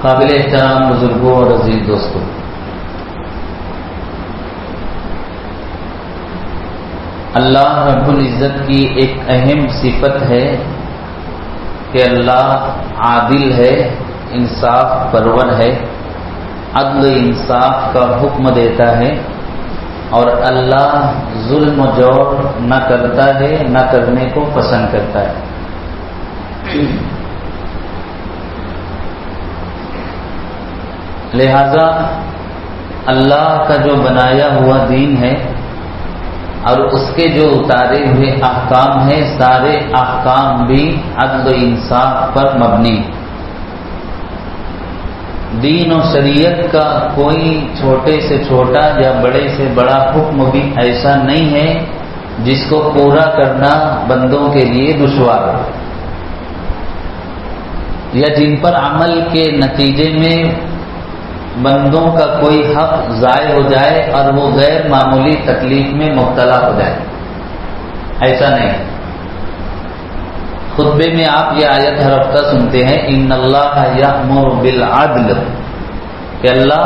قابل احترام بزرگوں اور عزیز دوستوں، اللہ رب العزت کی ایک اہم صفت ہے کہ اللہ عادل ہے، انصاف پرور ہے، عدل انصاف کا حکم دیتا ہے، اور اللہ ظلم و جور نہ کرتا ہے، نہ کرنے کو پسند کرتا ہے۔ لہذا اللہ کا جو بنایا ہوا دین ہے اور اس کے جو اتارے ہوئے احکام ہیں، سارے احکام بھی عدل و انصاف پر مبنی۔ دین و شریعت کا کوئی چھوٹے سے چھوٹا یا بڑے سے بڑا حکم بھی ایسا نہیں ہے جس کو پورا کرنا بندوں کے لیے دشوار ہو، یا جن پر عمل کے نتیجے میں بندوں کا کوئی حق ضائع ہو جائے اور وہ غیر معمولی تکلیف میں مبتلا ہو جائے، ایسا نہیں۔ خطبے میں آپ یہ آیت ہر ہفتہ سنتے ہیں، ان اللہ یأمر بالعدل، کہ اللہ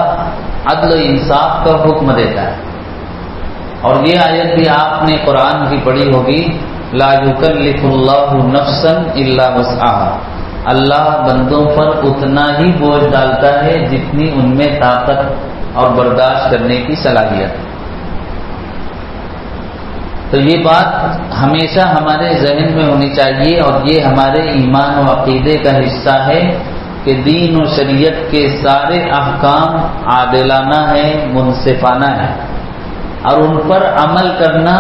عدل و انصاف کا حکم دیتا ہے۔ اور یہ آیت بھی آپ نے قرآن کی پڑھی ہوگی، لا یکلف اللہ نفسا الا وسعها، اللہ بندوں پر اتنا ہی بوجھ ڈالتا ہے جتنی ان میں طاقت اور برداشت کرنے کی صلاحیت ہے۔ تو یہ بات ہمیشہ ہمارے ذہن میں ہونی چاہیے، اور یہ ہمارے ایمان و عقیدے کا حصہ ہے کہ دین و شریعت کے سارے احکام عادلانہ ہیں، منصفانہ ہیں، اور ان پر عمل کرنا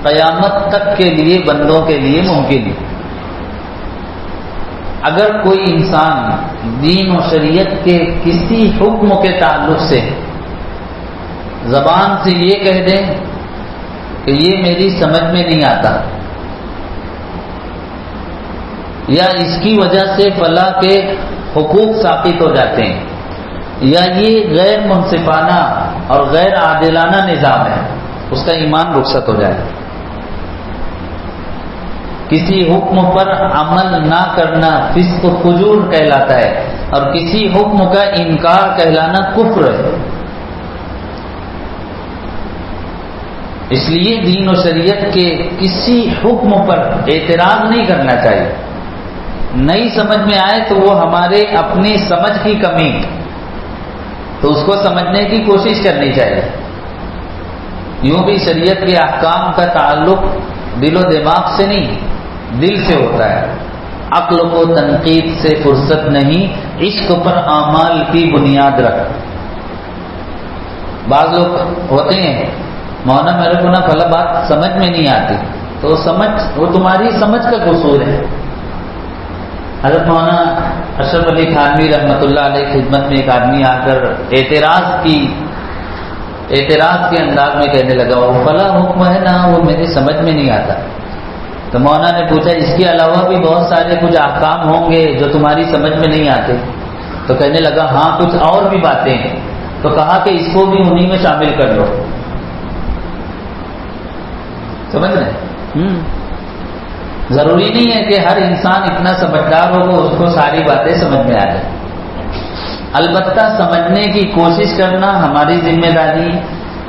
قیامت تک کے لیے بندوں کے لیے ممکن ہے۔ اگر کوئی انسان دین و شریعت کے کسی حکم کے تعلق سے زبان سے یہ کہہ دے کہ یہ میری سمجھ میں نہیں آتا، یا اس کی وجہ سے فلاں کے حقوق ساقط ہو جاتے ہیں، یا یہ غیر منصفانہ اور غیر عادلانہ نظام ہے، اس کا ایمان رخصت ہو جائے۔ کسی حکم پر عمل نہ کرنا فسق و فجور کہلاتا ہے، اور کسی حکم کا انکار کہلانا کفر ہے۔ اس لیے دین و شریعت کے کسی حکم پر اعتراض نہیں کرنا چاہیے۔ نئی سمجھ میں آئے تو وہ ہمارے اپنی سمجھ کی کمی، تو اس کو سمجھنے کی کوشش کرنی چاہیے۔ یوں بھی شریعت کے احکام کا تعلق دل و دماغ سے نہیں، دل سے ہوتا ہے۔ عقل کو تنقید سے فرصت نہیں، عشق پر اعمال کی بنیاد رکھ۔ بعض لوگ ہوتے ہیں، مولانا میرے کو نا پھلا بات سمجھ میں نہیں آتی، تو وہ تمہاری سمجھ کا قصور ہے۔ حضرت مولانا اشرف علی تھانوی رحمۃ اللہ علیہ کی خدمت میں ایک آدمی آ کر اعتراض کے انداز میں کہنے لگا، وہ فلاں حکم ہے نا، وہ میری سمجھ میں نہیں آتا۔ تو مولانا نے پوچھا، اس کے علاوہ بھی بہت سارے کچھ احکام ہوں گے جو تمہاری سمجھ میں نہیں آتے؟ تو کہنے لگا، ہاں کچھ اور بھی باتیں ہیں۔ تو کہا کہ اس کو بھی انہی میں شامل کر لو۔ سمجھ رہے؟ ضروری نہیں ہے کہ ہر انسان اتنا سمجھدار ہو کہ اس کو ساری باتیں سمجھ میں آ جائیں، البتہ سمجھنے کی کوشش کرنا ہماری ذمہ داری ہے۔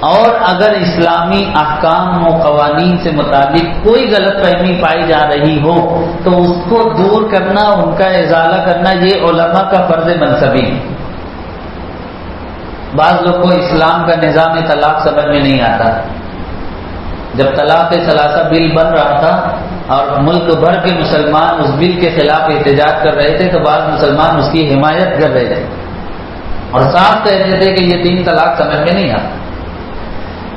اور اگر اسلامی احکام و قوانین سے متعلق کوئی غلط فہمی پائی جا رہی ہو تو اس کو دور کرنا، ان کا ازالہ کرنا، یہ علماء کا فرض منصبی ہے۔ بعض لوگ کو اسلام کا نظام طلاق سمجھ میں نہیں آتا۔ جب طلاق ثلاثہ بل بن رہا تھا اور ملک بھر کے مسلمان اس بل کے خلاف احتجاج کر رہے تھے، تو بعض مسلمان اس کی حمایت کر رہے تھے اور صاف کہہ رہے تھے کہ یہ 3 طلاق سمجھ میں نہیں آتا۔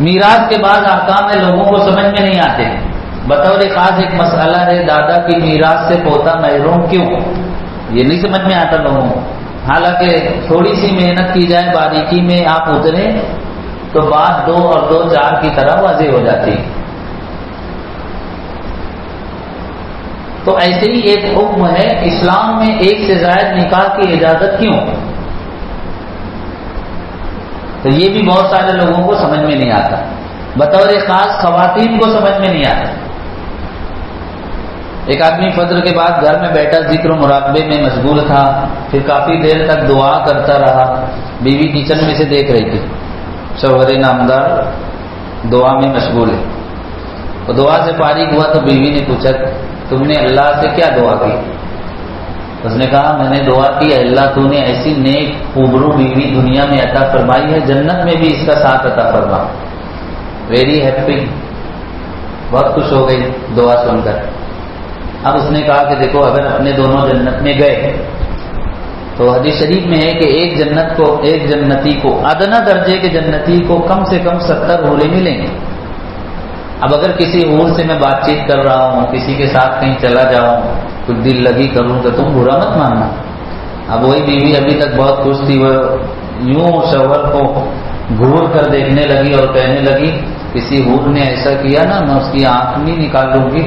میراث کے بعد احکام ہے لوگوں کو سمجھ میں نہیں آتے۔ بطور خاص ایک مسئلہ ہے، دادا کی میراث سے پوتا محروم کیوں، یہ نہیں سمجھ میں آتا لوگوں کو۔ حالانکہ تھوڑی سی محنت کی جائے، باریکی میں آپ اتریں تو بات 2 اور 2 4 کی طرح واضح ہو جاتی ہے۔ تو ایسے ہی ایک حکم ہے، اسلام میں ایک سے زائد نکاح کی اجازت کیوں؟ تو یہ بھی بہت سارے لوگوں کو سمجھ میں نہیں آتا، بطور خاص خواتین کو سمجھ میں نہیں آتا۔ ایک آدمی فجر کے بعد گھر میں بیٹھا ذکر و مراقبے میں مشغول تھا، پھر کافی دیر تک دعا کرتا رہا۔ بیوی کچن میں سے دیکھ رہی تھی، شوہر نامدار دعا میں مشغول ہے۔ تو دعا سے فارغ ہوا تو بیوی نے پوچھا تم نے اللہ سے کیا دعا کی؟ اس نے کہا میں نے دعا کی اللہ تو نے ایسی نیک خوبرو بیوی دنیا میں عطا فرمائی ہے، جنت میں بھی اس کا ساتھ عطا فرما۔ ویری ہیپی، بہت خوش ہو گئی دعا سن کر۔ اب اس نے کہا کہ دیکھو اگر اپنے دونوں جنت میں گئے تو حدیث شریف میں ہے کہ ایک جنتی کو ادنا درجے کے جنتی کو کم سے کم 70 حوریں ملیں گے۔ اب اگر کسی حور سے میں بات چیت کر رہا ہوں، کسی کے ساتھ کہیں چلا جاؤں، کچھ دل لگی کروں تو تم برا مت ماننا۔ اب وہی بیوی ابھی تک بہت خوش تھی، وہ یوں شوہر کو گھور کر دیکھنے لگی اور کہنے لگی کسی حور نے ایسا کیا نا میں اس کی آنکھ نہیں نکال لوں گی۔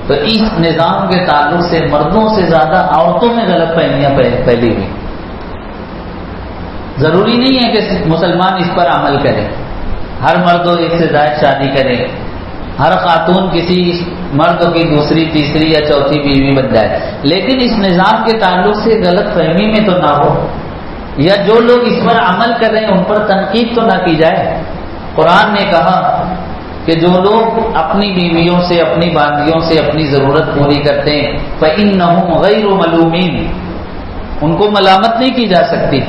تو اس نظام کے تعلق سے مردوں سے زیادہ عورتوں میں غلط فہمیاں پھیلی ہوئی۔ ضروری نہیں ہے کہ مسلمان اس پر عمل کرے، ہر مرد ایک سے زائد شادی کرے، ہر خاتون کسی مرد کی دوسری تیسری یا چوتھی بیوی بن جائے، لیکن اس نظام کے تعلق سے غلط فہمی میں تو نہ ہو، یا جو لوگ اس پر عمل کر رہے ہیں ان پر تنقید تو نہ کی جائے۔ قرآن نے کہا کہ جو لوگ اپنی بیویوں سے اپنی باندیوں سے اپنی ضرورت پوری کرتے ہیں فَإِنَّهُمْ غَيْرُ مَلُومِينَ، ان کو ملامت نہیں کی جا سکتی۔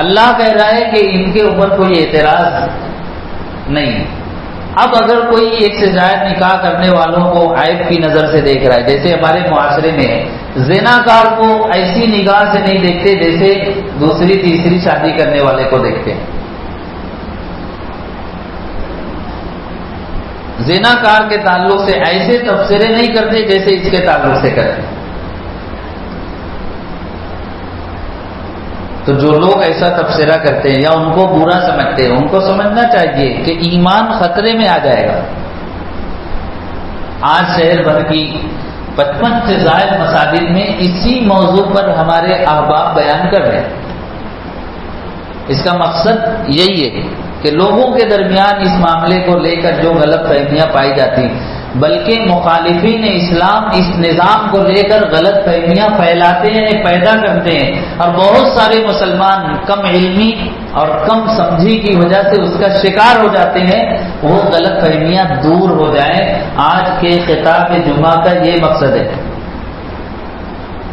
اللہ کہہ رہا ہے کہ ان کے اوپر کوئی اعتراض نہیں۔ اب اگر کوئی ایک سے زائد نکاح کرنے والوں کو عیب کی نظر سے دیکھ رہا ہے، جیسے ہمارے معاشرے میں زناکار کو ایسی نگاہ سے نہیں دیکھتے جیسے دوسری تیسری شادی کرنے والے کو دیکھتے ہیں، زناکار کے تعلق سے ایسے تبصرے نہیں کرتے جیسے اس کے تعلق سے کرتے ہیں۔ تو جو لوگ ایسا تبصرہ کرتے ہیں یا ان کو برا سمجھتے ہیں ان کو سمجھنا چاہیے کہ ایمان خطرے میں آ جائے گا۔ آج شہر بھر کی 55 سے زائد مساجد میں اسی موضوع پر ہمارے احباب بیان کر رہے ہیں۔ اس کا مقصد یہی ہے کہ لوگوں کے درمیان اس معاملے کو لے کر جو غلط فہمیاں پائی جاتی، بلکہ مخالفین اسلام اس نظام کو لے کر غلط فہمیاں پھیلاتے ہیں، پیدا کرتے ہیں، اور بہت سارے مسلمان کم علمی اور کم سمجھی کی وجہ سے اس کا شکار ہو جاتے ہیں۔ وہ غلط فہمیاں دور ہو جائیں، آج کے خطاب جمعہ کا یہ مقصد ہے۔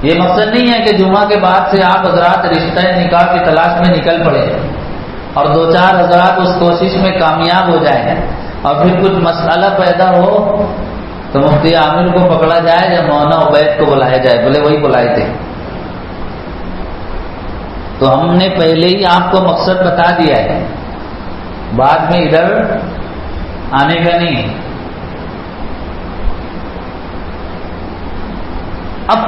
یہ مقصد نہیں ہے کہ جمعہ کے بعد سے آپ حضرات رشتہ نکاح کی تلاش میں نکل پڑے اور 2-4 حضرات اس کوشش میں کامیاب ہو جائیں اور پھر کچھ مسئلہ پیدا ہو تو مفتی عامر کو پکڑا جائے یا مولانا عبید کو بلایا جائے، بولے وہی بلائے تھے۔ تو ہم نے پہلے ہی آپ کو مقصد بتا دیا ہے، بعد میں ادھر آنے کا نہیں۔ اب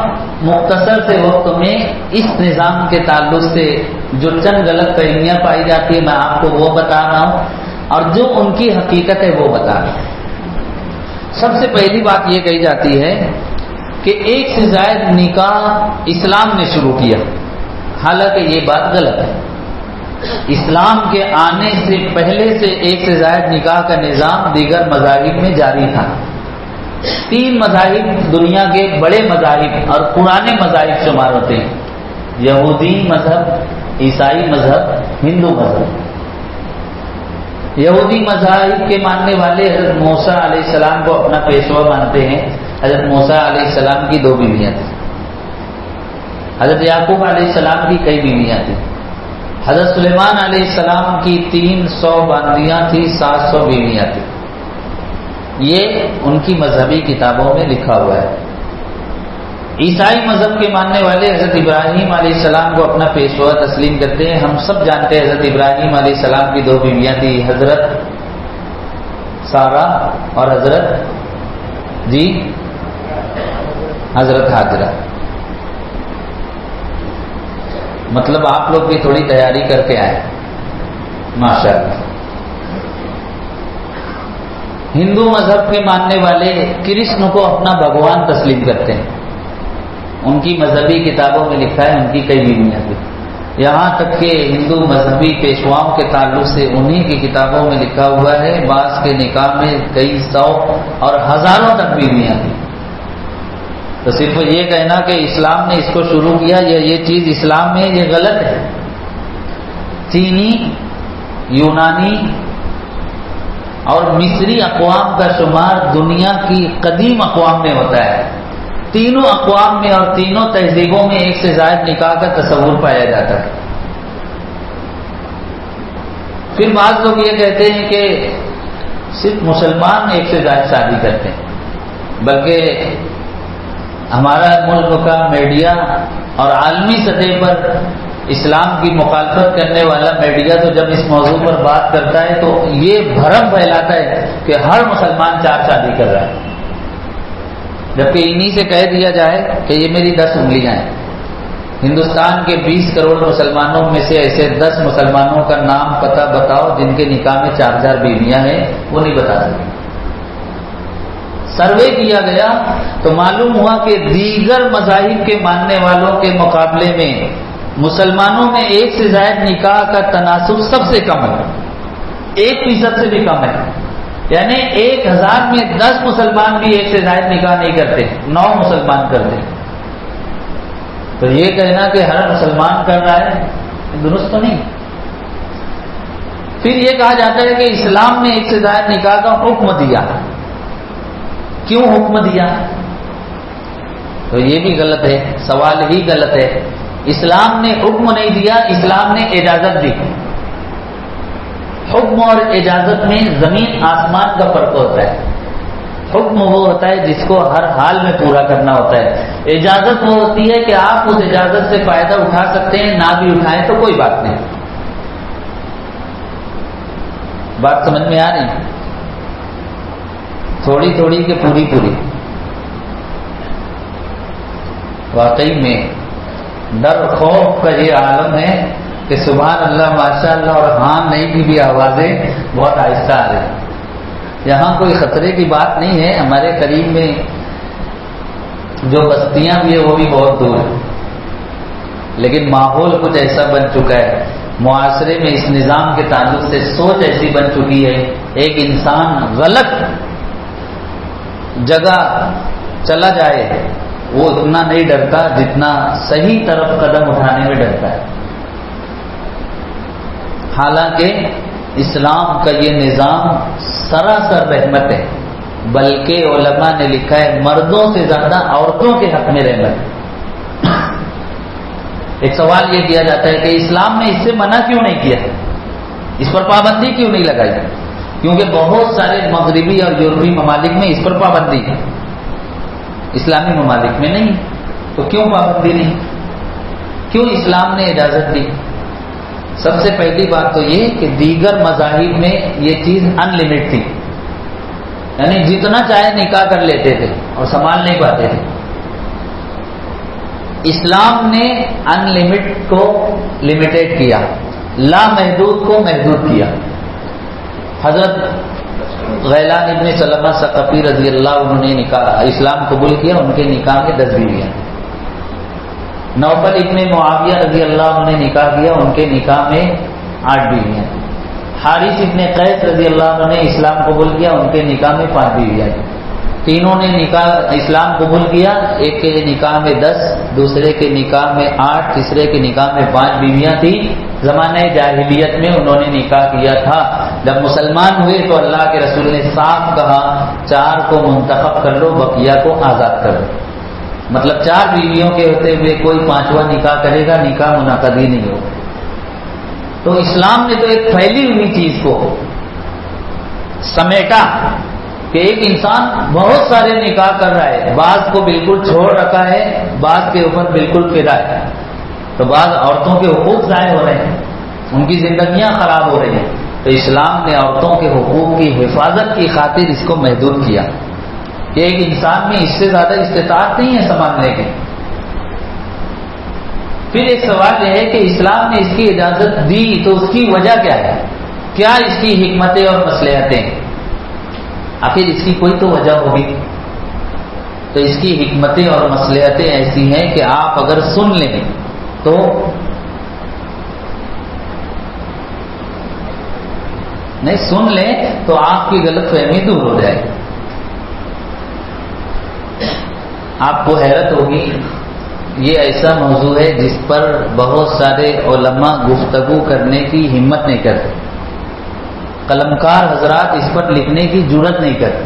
مختصر سے وقت میں اس نظام کے تعلق سے جو چند غلط فہمیاں پائی جاتی ہیں میں آپ کو وہ بتا رہا ہوں، اور جو ان کی حقیقت ہے وہ بتا رہا ہوں۔ سب سے پہلی بات یہ کہی جاتی ہے کہ ایک سے زائد نکاح اسلام نے شروع کیا، حالانکہ یہ بات غلط ہے۔ اسلام کے آنے سے پہلے سے ایک سے زائد نکاح کا نظام دیگر مذاہب میں جاری تھا۔ 3 مذاہب دنیا کے بڑے مذاہب اور پرانے مذاہب شمار ہوتے ہیں، یہودی مذہب، عیسائی مذہب، ہندو مذہب۔ یہودی مذاہب کے ماننے والے حضرت موسیٰ علیہ السلام کو اپنا پیشوا مانتے ہیں۔ حضرت موسیٰ علیہ السلام کی 2 بیویاں تھیں، حضرت یعقوب علیہ السلام کی کئی بیویاں تھیں، حضرت سلیمان علیہ السلام کی 300 باندیاں تھیں، 700 بیویاں تھیں۔ یہ ان کی مذہبی کتابوں میں لکھا ہوا ہے۔ عیسائی مذہب کے ماننے والے حضرت ابراہیم علیہ السلام کو اپنا پیشوا تسلیم کرتے ہیں۔ ہم سب جانتے ہیں حضرت ابراہیم علیہ السلام کی 2 بیویاں تھیں، حضرت سارہ اور حضرت ہاجرہ۔ مطلب آپ لوگ بھی تھوڑی تیاری کر کے آئے، ماشاءاللہ۔ ہندو مذہب کے ماننے والے کرشن کو اپنا بھگوان تسلیم کرتے ہیں، ان کی مذہبی کتابوں میں لکھا ہے ان کی کئی بیویاں تھیں۔ یہاں تک کہ ہندو مذہبی پیشواؤں کے تعلق سے انہی کی کتابوں میں لکھا ہوا ہے بعض کے نکاح میں کئی سو اور ہزاروں تک بیویاں تھیں. تو صرف یہ کہنا کہ اسلام نے اس کو شروع کیا یا یہ چیز اسلام میں یہ غلط ہے. چینی، یونانی اور مصری اقوام کا شمار دنیا کی قدیم اقوام میں ہوتا ہے. تینوں اقوام میں اور تینوں تہذیبوں میں ایک سے زائد نکاح کا تصور پایا جاتا ہے. پھر بعض لوگ یہ کہتے ہیں کہ صرف مسلمان ایک سے زائد شادی کرتے ہیں، بلکہ ہمارا ملک کا میڈیا اور عالمی سطح پر اسلام کی مخالفت کرنے والا میڈیا تو جب اس موضوع پر بات کرتا ہے تو یہ بھرم پھیلاتا ہے کہ ہر مسلمان 4 شادی کر رہا ہے، جبکہ انہی سے کہہ دیا جائے کہ یہ میری 10 انگلیاں ہیں. ہندوستان کے 20 کروڑ مسلمانوں میں سے ایسے 10 مسلمانوں کا نام پتہ بتاؤ جن کے نکاح میں 4000 بیویاں ہیں، وہ نہیں بتا سکتے. سروے کیا گیا تو معلوم ہوا کہ دیگر مذاہب کے ماننے والوں کے مقابلے میں مسلمانوں میں ایک سے زائد نکاح کا تناسب سب سے کم ہے، 1% سے بھی کم ہے. یعنی 1000 میں 10 مسلمان بھی ایک سے زائد نکاح نہیں کرتے، 9 مسلمان کرتے. تو یہ کہنا کہ ہر مسلمان کر رہا ہے درست تو نہیں. پھر یہ کہا جاتا ہے کہ اسلام نے ایک سے زائد نکاح کا حکم دیا. کیوں حکم دیا؟ تو یہ بھی غلط ہے، سوال ہی غلط ہے. اسلام نے حکم نہیں دیا، اسلام نے اجازت دی. حکم اور اجازت میں زمین آسمان کا فرق ہوتا ہے. حکم وہ ہوتا ہے جس کو ہر حال میں پورا کرنا ہوتا ہے. اجازت وہ ہوتی ہے کہ آپ اس اجازت سے فائدہ اٹھا سکتے ہیں، نہ بھی اٹھائیں تو کوئی بات نہیں. بات سمجھ میں آ رہی؟ تھوڑی تھوڑی کہ پوری پوری؟ واقعی میں ڈر خوف کا یہ عالم ہے کہ سبحان اللہ ماشاء اللہ اور ہاں نہیں کی بھی آوازیں بہت آہستہ آ رہی. یہاں کوئی خطرے کی بات نہیں ہے. ہمارے قریب میں جو بستیاں بھی ہیں وہ بھی بہت دور ہیں، لیکن ماحول کچھ ایسا بن چکا ہے، معاشرے میں اس نظام کے تعلق سے سوچ ایسی بن چکی ہے، ایک انسان غلط جگہ چلا جائے وہ اتنا نہیں ڈرتا جتنا صحیح طرف قدم اٹھانے میں ڈرتا ہے. حالانکہ اسلام کا یہ نظام سراسر رحمت ہے، بلکہ علماء نے لکھا ہے مردوں سے زیادہ عورتوں کے حق میں رحمت ہے. ایک سوال یہ کیا جاتا ہے کہ اسلام نے اس سے منع کیوں نہیں کیا، اس پر پابندی کیوں نہیں لگائی؟ کیونکہ بہت سارے مغربی اور یورپی ممالک میں اس پر پابندی ہے، اسلامی ممالک میں نہیں. تو کیوں پابندی نہیں؟ کیوں اسلام نے اجازت دی؟ سب سے پہلی بات تو یہ کہ دیگر مذاہب میں یہ چیز ان لمٹ تھی، یعنی جتنا چاہے نکاح کر لیتے تھے اور سنبھال نہیں پاتے تھے. اسلام نے ان لمٹ کو لمیٹیڈ کیا، لامحدود کو محدود کیا. حضرت غیلان ابن سلمہ ثقفی رضی اللہ عنہ نے نکاح اسلام قبول کیا، ان کے نکاح میں 10 بیویاں. نوفل ابن معاویہ رضی اللہ عنہ نے نکاح کیا، ان کے نکاح میں 8 بیویاں. حارث ابن قیس رضی اللہ عنہ نے اسلام قبول کیا، ان کے نکاح میں 5 بیویاں. تینوں نے نکاح اسلام قبول کیا، ایک کے نکاح میں 10، دوسرے کے نکاح میں 8، تیسرے کے نکاح میں 5 بیویاں تھیں. زمانہ جاہلیت میں انہوں نے نکاح کیا تھا. جب مسلمان ہوئے تو اللہ کے رسول نے صاف کہا 4 کو منتخب کر لو، بقیہ کو آزاد کر دو. مطلب 4 بیویوں کے ہوتے ہوئے کوئی 5واں نکاح کرے گا، نکاح منعقد ہی نہیں ہوگا. تو اسلام نے تو ایک پھیلی ہوئی چیز کو سمیٹا کہ ایک انسان بہت سارے نکاح کر رہا ہے، بعض کو بالکل چھوڑ رکھا ہے، بعض کے اوپر بالکل فدا ہے. تو بعض عورتوں کے حقوق ضائع ہو رہے ہیں، ان کی زندگیاں خراب ہو رہی ہیں. تو اسلام نے عورتوں کے حقوق کی حفاظت کی خاطر اس کو محدود کیا کہ ایک انسان میں اس سے زیادہ استطاعت نہیں ہے سنبھالنے کی. پھر ایک سوال یہ ہے کہ اسلام نے اس کی اجازت دی تو اس کی وجہ کیا ہے؟ کیا اس کی حکمتیں اور مصلحتیں؟ آخر اس کی کوئی تو وجہ ہوگی. تو اس کی حکمتیں اور مصلحتیں ایسی ہیں کہ آپ اگر سن لیں تو نہیں سن لیں تو آپ کی غلط فہمی دور ہو جائے. آپ کو حیرت ہوگی، یہ ایسا موضوع ہے جس پر بہت سارے علماء گفتگو کرنے کی ہمت نہیں کرتے، قلمکار حضرات اس پر لکھنے کی جرأت نہیں کرتے،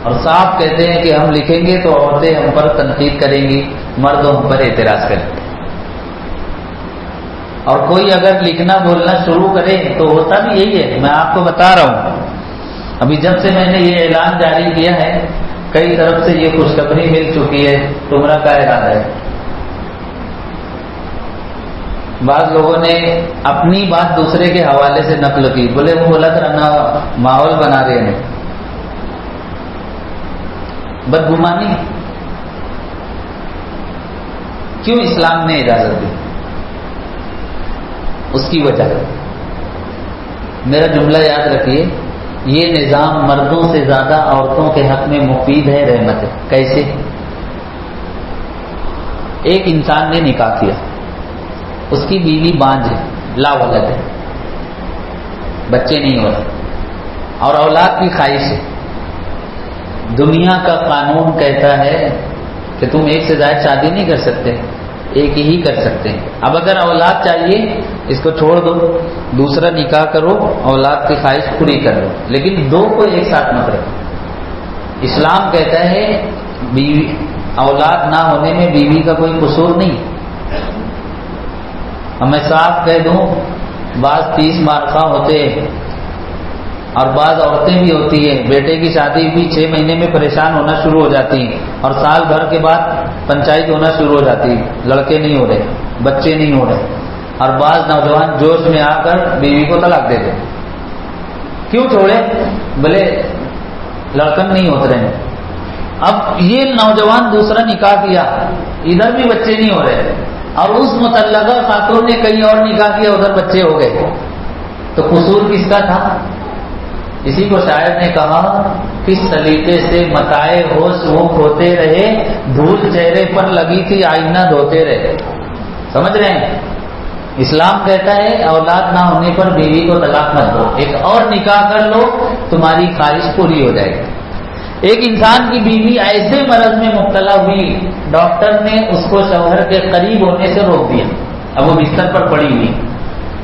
اور صاف کہتے ہیں کہ ہم لکھیں گے تو عورتیں ہم پر تنقید کریں گی، مرد ہم پر اعتراض کریں گے. اور کوئی اگر لکھنا بولنا شروع کرے تو ہوتا بھی یہی ہے. میں آپ کو بتا رہا ہوں، ابھی جب سے میں نے یہ اعلان جاری کیا ہے کئی طرف سے یہ خوشخبری مل چکی ہے، تمہارا کیا ارادہ ہے؟ بعض لوگوں نے اپنی بات دوسرے کے حوالے سے نقل کی، بولے وہ بولا تھا نا ماحول بنا رہے ہیں. بدگمانی کیوں اسلام نے اجازت دی؟ اس کی وجہ میرا جملہ یاد رکھیے، یہ نظام مردوں سے زیادہ عورتوں کے حق میں مفید ہے، رحمت ہے. کیسے؟ ایک انسان نے نکاح کیا، اس کی بیوی بانجھ ہے، لا ولد ہے، بچے نہیں ہو رہے اور اولاد کی خواہش ہے. دنیا کا قانون کہتا ہے کہ تم ایک سے زائد شادی نہیں کر سکتے، ایک ہی کر سکتے ہیں. اب اگر اولاد چاہیے اس کو چھوڑ دو، دوسرا نکاح کرو، اولاد کی خواہش پوری کر لو، لیکن دو کو ایک ساتھ مت رکھو. اسلام کہتا ہے بیوی اولاد نہ ہونے میں بیوی کا کوئی قصور نہیں. اب میں صاف کہہ دوں، بعض 30 مارکہ ہوتے ہیں اور بعض عورتیں بھی ہوتی ہیں، بیٹے کی شادی بھی 6 مہینے میں پریشان ہونا شروع ہو جاتی ہیں اور سال بھر کے بعد پنچایت ہونا شروع ہو جاتی ہے، لڑکے نہیں ہو رہے، بچے نہیں ہو رہے، اور بعض نوجوان جوش میں آ کر بیوی کو طلاق دے دیں. کیوں چھوڑے؟ بولے لڑکن نہیں ہوتے رہے. اب یہ نوجوان دوسرا نکاح کیا، ادھر بھی بچے نہیں ہو رہے اور اس متعلقہ خاتون نے کہیں اور نکاح کیا، ادھر بچے ہو گئے، تو قصور کس کا تھا؟ اسی کو شاعر نے کہا، کس سلیقے سے متائے ہوش وہ کھوتے رہے، دھول چہرے پر لگی تھی آئینہ دھوتے رہے. سمجھ رہے ہیں؟ اسلام کہتا ہے اولاد نہ ہونے پر بیوی کو طلاق مت دو، ایک اور نکاح کر لو، تمہاری خواہش پوری ہو جائے گی. ایک انسان کی بیوی ایسے مرض میں مبتلا ہوئی، ڈاکٹر نے اس کو شوہر کے قریب ہونے سے روک دیا، اب وہ بستر پر پڑی ہوئی.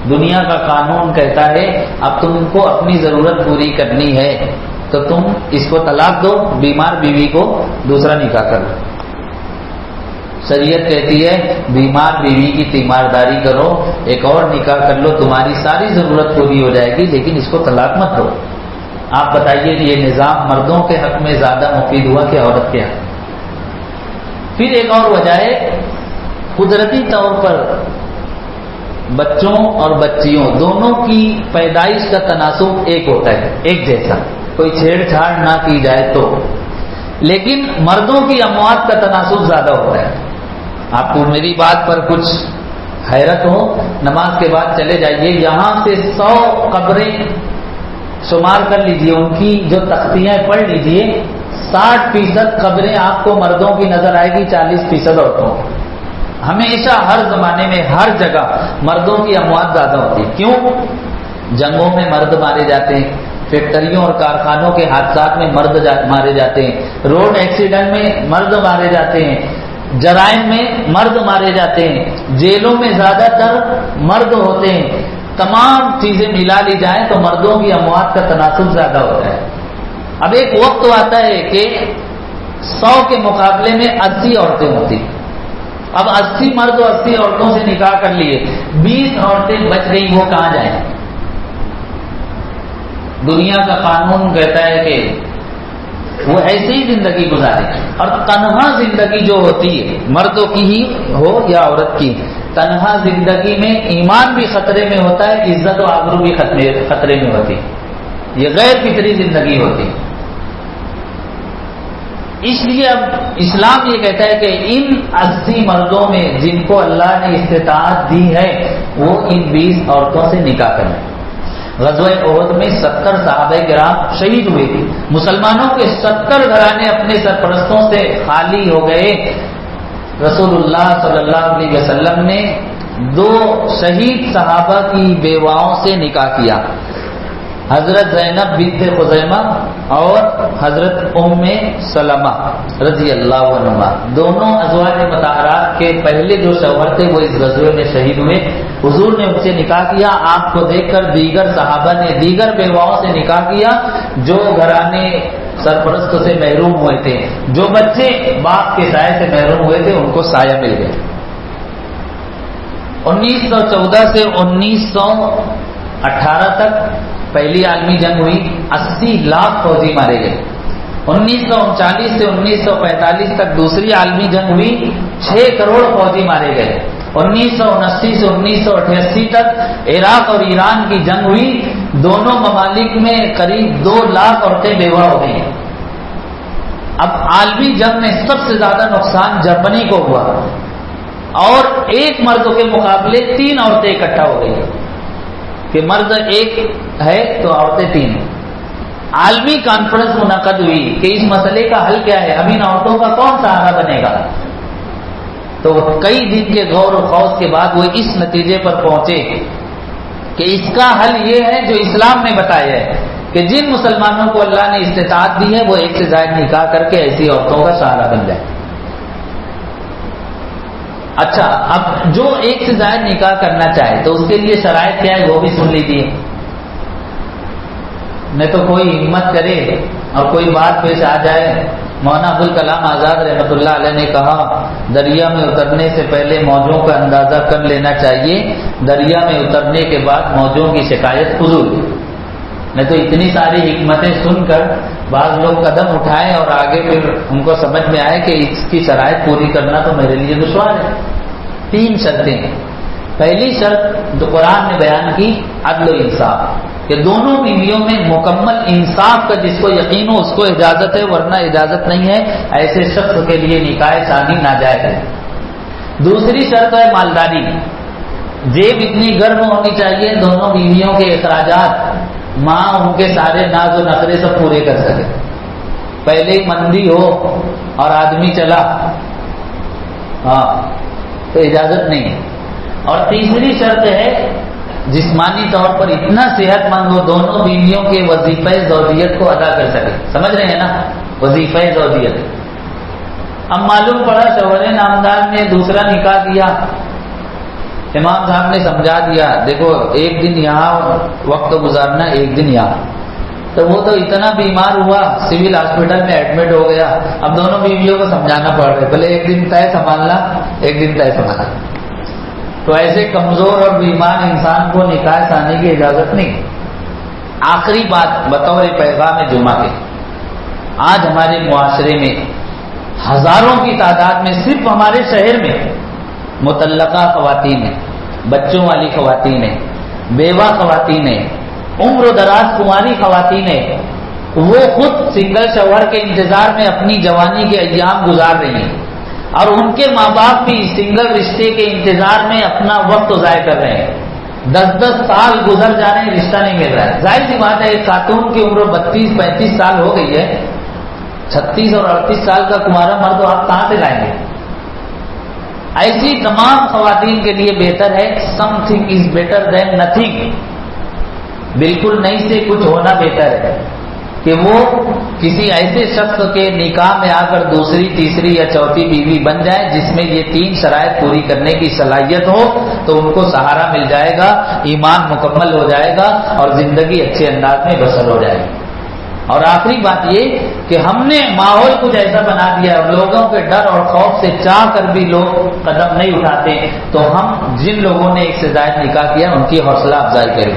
دنیا کا قانون کہتا ہے اب تم کو اپنی ضرورت پوری کرنی ہے تو تم اس کو طلاق دو، بیمار بیوی کو دوسرا نکاح کر لو. شریعت کہتی ہے بیمار بیوی کی تیمارداری کرو، ایک اور نکاح کر لو، تمہاری ساری ضرورت پوری ہو جائے گی، لیکن اس کو طلاق مت دو. آپ بتائیے یہ نظام مردوں کے حق میں زیادہ مفید ہوا کہ عورت کے حق؟ پھر ایک اور وجہ ہے، قدرتی طور پر بچوں اور بچیوں دونوں کی پیدائش کا تناسب ایک ہوتا ہے، ایک جیسا، کوئی چھیڑ چھاڑ نہ کی جائے تو. لیکن مردوں کی اموات کا تناسب زیادہ ہوتا ہے. آپ کو میری بات پر کچھ حیرت ہو، نماز کے بعد چلے جائیے، یہاں سے 100 قبریں شمار کر لیجئے، ان کی جو تختیاں پڑھ لیجئے، 60% قبریں آپ کو مردوں کی نظر آئے گی، 40% عورتوں کی. ہمیشہ ہر زمانے میں ہر جگہ مردوں کی اموات زیادہ ہوتی ہے. کیوں؟ جنگوں میں مرد مارے جاتے ہیں، فیکٹریوں اور کارخانوں کے حادثات میں مرد مارے جاتے ہیں، روڈ ایکسیڈنٹ میں مرد مارے جاتے ہیں، جرائم میں مرد مارے جاتے ہیں، جیلوں میں زیادہ تر مرد ہوتے ہیں. تمام چیزیں ملا لی جائیں تو مردوں کی اموات کا تناسب زیادہ ہوتا ہے. اب ایک وقت آتا ہے کہ 100 کے مقابلے میں 80 عورتیں ہوتی. اب 80 مرد اور 80 عورتوں سے نکاح کر لیے، 20 عورتیں بچ گئی، وہ کہاں جائیں؟ دنیا کا قانون کہتا ہے کہ وہ ایسے ہی زندگی گزارے. اور تنہا زندگی جو ہوتی ہے، مردوں کی ہی ہو یا عورت کی، تنہا زندگی میں ایمان بھی خطرے میں ہوتا ہے، عزت و آبرو بھی خطرے میں ہوتی ہے. یہ غیر فطری زندگی ہوتی ہے. اس لیے اب اسلام یہ کہتا ہے کہ ان 80 مردوں میں جن کو اللہ نے استطاعت دی ہے وہ ان 20 عورتوں سے نکاح کریں. غزوہ احد میں 70 صحابہ کرام شہید ہوئے تھے. مسلمانوں کے 70 گھرانے اپنے سرپرستوں سے خالی ہو گئے. رسول اللہ صلی اللہ علیہ وسلم نے 2 شہید صحابہ کی بیواؤں سے نکاح کیا. حضرت زینب بنت خزیمہ اور حضرت ام سلمہ رضی اللہ عنہما، دونوں ازواج مطہرات کے پہلے جو شوہر تھے وہ اس غزوے میں شہید ہوئے۔ حضور نے ان سے نکاح کیا، آپ کو دیکھ کر دیگر صحابہ نے دیگر بیواؤں سے نکاح کیا جو گھرانے سرپرست سے محروم ہوئے تھے، جو بچے باپ کے سائے سے محروم ہوئے تھے ان کو سایہ مل گیا۔ 1914 سے 1918 تک پہلی عالمی جنگ ہوئی، 80 لاکھ فوجی مارے گئے۔ 1939 سے 1945 تک دوسری عالمی جنگ ہوئی، 6 کروڑ فوجی مارے گئے۔ 1979 سے 1988 تک عراق اور ایران کی جنگ ہوئی، دونوں ممالک میں قریب 2 لاکھ عورتیں بیوہ ہو گئی۔ اب عالمی جنگ میں سب سے زیادہ نقصان جرمنی کو ہوا اور ایک مرد کے مقابلے 3 عورتیں اکٹھا ہو گئی کہ مرد ایک ہے تو عورتیں 3۔ عالمی کانفرنس منعقد ہوئی کہ اس مسئلے کا حل کیا ہے، اب ان عورتوں کا کون سہارا بنے گا؟ تو کئی دن کے غور و خوض کے بعد وہ اس نتیجے پر پہنچے کہ اس کا حل یہ ہے جو اسلام نے بتایا ہے کہ جن مسلمانوں کو اللہ نے استطاعت دی ہے وہ ایک سے زائد نکاح کر کے ایسی عورتوں کا سہارا بن جائے۔ اچھا، اب جو ایک سے زائد نکاح کرنا چاہے تو اس کے لیے شرائط کیا ہے وہ بھی سن لیجیے۔ نہیں تو کوئی ہمت کرے اور کوئی بات پیش آ جائے۔ مولانا ابوالکلام آزاد رحمۃ اللہ علیہ نے کہا دریا میں اترنے سے پہلے موجوں کا اندازہ کر لینا چاہیے، دریا میں اترنے کے بعد موجوں کی شکایت فضول۔ نہیں تو اتنی ساری حکمتیں سن کر بعض لوگ قدم اٹھائیں اور آگے پھر ان کو سمجھ میں آئے کہ اس کی شرائط پوری کرنا تو میرے لیے دشوار ہے۔ 3 شرطیں۔ پہلی شرط جو قرآن نے بیان کی عدل و انصاف، کہ دونوں بیویوں میں مکمل انصاف کا جس کو یقین ہو اس کو اجازت ہے، ورنہ اجازت نہیں ہے، ایسے شخص کے لیے نکاح ثانی ناجائز ہے۔ دوسری شرط ہے مالداری، جیب اتنی گرم ہونی چاہیے دونوں بیویوں کے اخراجات ماں ان کے سارے ناز و نخرے سب پورے کر سکے۔ پہلے ہی مندی ہو اور آدمی چلا تو اجازت نہیں ہے۔ اور تیسری شرط ہے جسمانی طور پر اتنا صحت مند ہو دونوں بیویوں کے وظیفہ زوجیت کو ادا کر سکے۔ سمجھ رہے ہیں نا، وظیفہ زوجیت۔ اب معلوم پڑا شوہر نامدار نے دوسرا نکاح کیا، امام صاحب نے سمجھا دیا دیکھو ایک دن یہاں وقت گزارنا، ایک دن یہاں، تو وہ تو اتنا بیمار ہوا سول ہاسپٹل میں ایڈمٹ ہو گیا۔ اب دونوں بیویوں کو سمجھانا پڑ رہا ہے بھلے ایک دن طے سنبھالنا، ایک دن طے سنبھالنا۔ تو ایسے کمزور اور بیمار انسان کو نکاح ثانی کی اجازت نہیں۔ آخری بات بطور پیغام جمعہ کے، آج ہمارے معاشرے میں ہزاروں کی تعداد میں صرف ہمارے شہر میں مطلقہ خواتین ہیں، بچوں والی خواتین ہیں، بیوہ خواتین ہیں، عمر و دراز کنواری خواتین ہیں، وہ خود سنگل شوہر کے انتظار میں اپنی جوانی کے ایام گزار رہی ہیں اور ان کے ماں باپ بھی سنگل رشتے کے انتظار میں اپنا وقت ضائع کر رہے ہیں۔ 10 سال گزر جا رہے ہیں، رشتہ نہیں مل رہا ہے۔ ظاہر سی بات ہے ایک خاتون کی عمر 32-35 سال ہو گئی ہے، 36 اور 38 سال کا کمارا مرد آپ کہاں سے لائیں گے؟ ایسی تمام خواتین کے لیے بہتر ہے some thing is better than nothing, بالکل نہیں سے کچھ ہونا بہتر ہے کہ وہ کسی ایسے شخص کے نکاح میں آ کر دوسری تیسری یا چوتھی بیوی بن جائے جس میں یہ 3 شرائط پوری کرنے کی صلاحیت ہو، تو ان کو سہارا مل جائے گا، ایمان مکمل ہو جائے گا اور زندگی اچھے انداز میں بسر ہو جائے گی۔ اور آخری بات یہ کہ ہم نے ماحول کچھ ایسا بنا دیا ہے اور لوگوں کے ڈر اور خوف سے چاہ کر بھی لوگ قدم نہیں اٹھاتے، تو ہم جن لوگوں نے ایک سے زائد نکاح کیا ان کی حوصلہ افزائی کریں،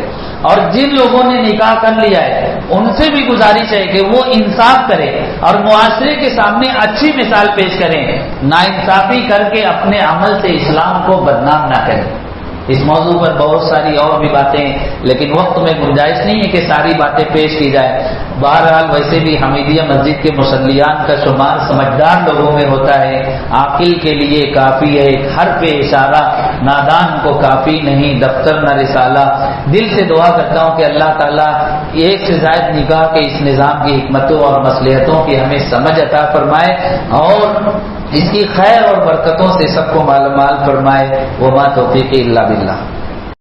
اور جن لوگوں نے نکاح کر لیا ہے ان سے بھی گزارش ہے کہ وہ انصاف کریں اور معاشرے کے سامنے اچھی مثال پیش کریں، ناانصافی کر کے اپنے عمل سے اسلام کو بدنام نہ کریں۔ اس موضوع پر بہت ساری اور بھی باتیں، لیکن وقت میں گنجائش نہیں ہے کہ ساری باتیں پیش کی جائے۔ بہرحال ویسے بھی حمیدیہ مسجد کے مصلیان کا شمار سمجھدار لوگوں میں ہوتا ہے، عاقل کے لیے کافی ہے ایک حرف اشارہ، نادان کو کافی نہیں دفتر نہ رسالہ۔ دل سے دعا کرتا ہوں کہ اللہ تعالیٰ ایک سے زائد نکاح کے اس نظام کی حکمتوں اور مصلحتوں کی ہمیں سمجھ عطا فرمائے اور اس کی خیر اور برکتوں سے سب کو مال فرمائے۔ وما توفیق الا باللہ۔